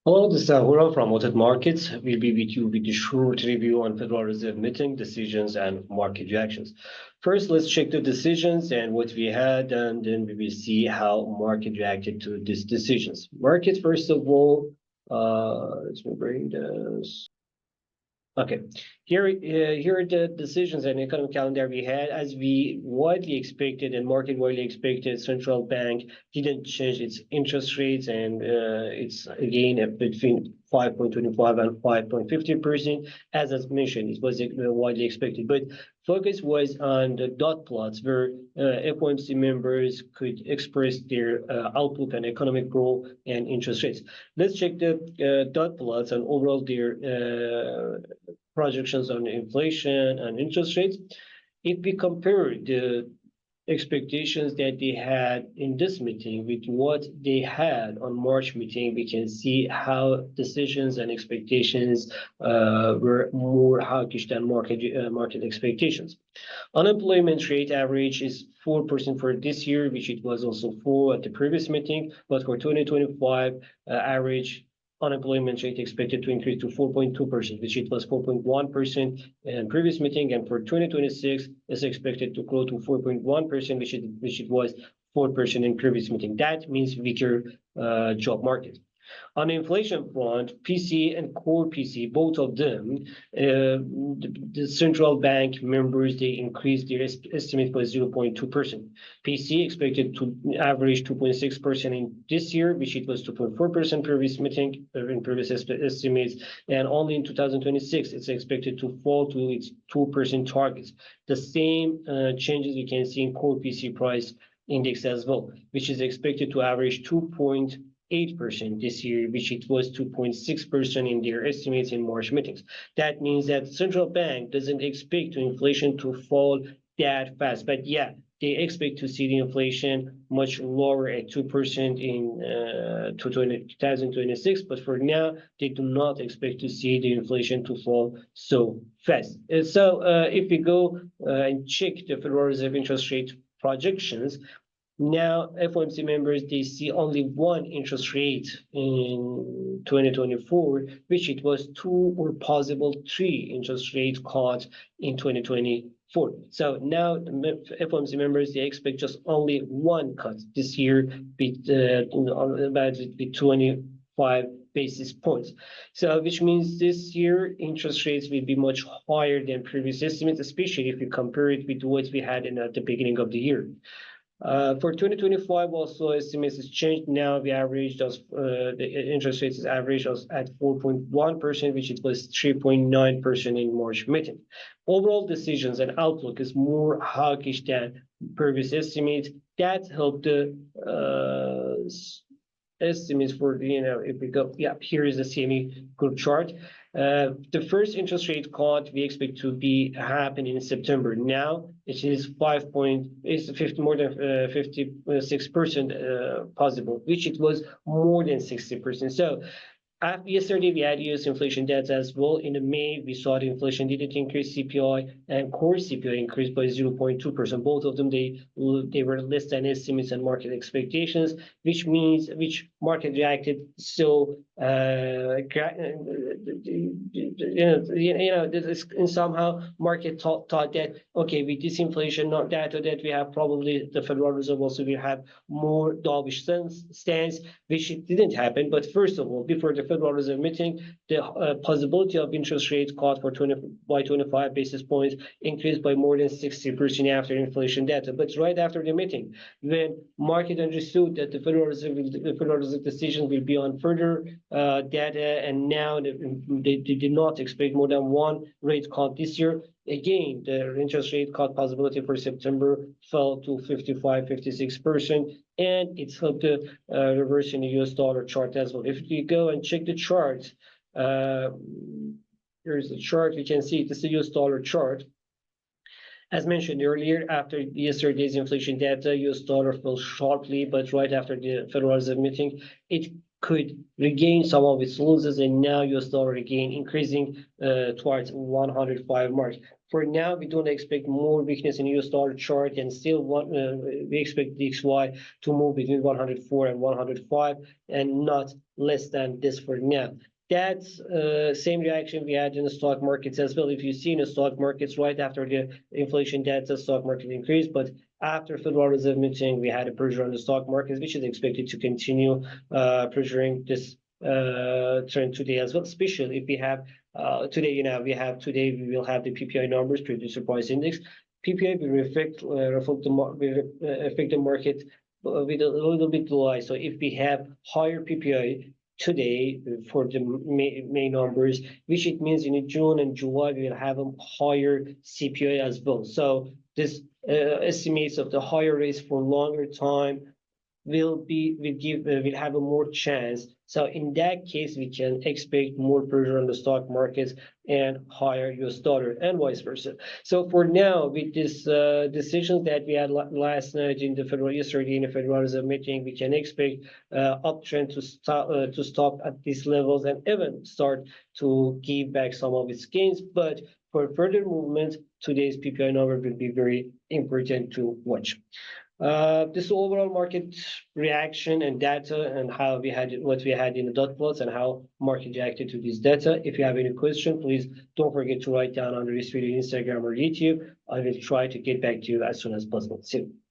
Hello, this is Ahura from Moted Markets. We'll be with you with a short review on Federal Reserve meeting decisions and market reactions. First, let's check the decisions and what we had, and then we will see how market reacted to these decisions. Market, first of all, let me bring this. Okay, here are the decisions and economic calendar we had. As we widely expected and market widely expected, central bank didn't change its interest rates, and it's again between 5.25 and 5.50%. As mentioned, it was widely expected, but focus was on the dot plots where FOMC members could express their outlook on economic growth and interest rates. Let's check the dot plots and overall their projections on inflation and interest rates. If we compare the expectations that they had in this meeting with what they had on March meeting, we can see how decisions and expectations were more hawkish than market expectations. Unemployment rate average is 4% for this year, which it was also 4 at the previous meeting, but for 2025 average unemployment rate expected to increase to 4.2%, which it was 4.1% in previous meeting, and for 2026 is expected to grow to 4.1%, which it was 4% in previous meeting. That means weaker job market. On the inflation front, PCE and core PCE, both of them, the central bank members, they increased their estimate by 0.2%. PCE expected to average 2.6% in this year, which it was 2.4% previous meeting, in previous estimates, and only in 2026 it's expected to fall to its 2% targets. The same changes we can see in core PCE price index as well, which is expected to average 2.8% this year, which it was 2.6% in their estimates in March meetings. That means that central bank doesn't expect inflation to fall that fast, but yeah, they expect to see the inflation much lower at 2% in 2026. But for now, they do not expect to see the inflation to fall so fast. So if we go and check the Federal Reserve interest rate projections, now, FOMC members, they see only one interest rate in 2024, which it was 2 or possible 3 interest rate cuts in 2024. So now the FOMC members, they expect just only one cut this year with about 25 basis points. So which means this year interest rates will be much higher than previous estimates, especially if you compare it with what we had at the beginning of the year. For 2025, also estimates has changed. Now we averaged the interest rates is averaged at 4.1%, which it was 3.9% in March meeting. Overall decisions and outlook is more hawkish than previous estimates. That helped the estimates for, if we go, yeah, here is the CME group chart. The first interest rate cut we expect to be happening in September. Now it is more than 56% possible, which it was more than 60%. So yesterday we had US inflation data as well. In May we saw the inflation didn't increase, CPI and core CPI increased by 0.2%. Both of them they were less than estimates and market expectations, which market reacted so somehow market thought that okay, with this inflation not data that we have, probably the Federal Reserve also will have more dovish stance, which it didn't happen. But first of all, before the Federal Reserve meeting, the possibility of interest rates cut by 25 basis points increased by more than 60% after inflation data. But right after the meeting, when market understood that the Federal Reserve decision will be on further data, and now they did not expect more than one rate cut this year. Again, the interest rate cut possibility for September fell to 56%, and it's helped to reverse in the US dollar chart as well. If we go and check the chart, here's the chart. We can see this is the US dollar chart. As mentioned earlier, after yesterday's inflation data, US dollar fell sharply, but right after the Federal Reserve meeting, it could regain some of its losses, and now US dollar again increasing towards 105 mark. For now, we don't expect more weakness in US dollar chart, and still we expect DXY to move between 104 and 105, and not less than this for now. That's same reaction we had in the stock markets as well. If you see in the stock markets right after the inflation data, stock market increased, but after Federal Reserve meeting, we had a pressure on the stock markets, which is expected to continue pressuring this trend today as well, especially if we have today, today we will have the PPI numbers, producer price index. PPI will reflect the market with a little bit delay. So if we have higher PPI today for the May numbers, which it means in June and July we will have a higher CPI as well. So this estimates of the higher rates for longer time will have a more chance. So in that case, we can expect more pressure on the stock markets and higher US dollar, and vice versa. So for now, with this decisions that we had last night yesterday in the Federal Reserve meeting, we can expect uptrend to stop at these levels and even start to give back some of its gains. But for further movement, today's PPI number will be very important to watch. This overall market reaction and data, and how what we had in the dot plots, and how market reacted to this data. If you have any question, please don't forget to write down under this video, Instagram or YouTube. I will try to get back to you as soon as possible. See you.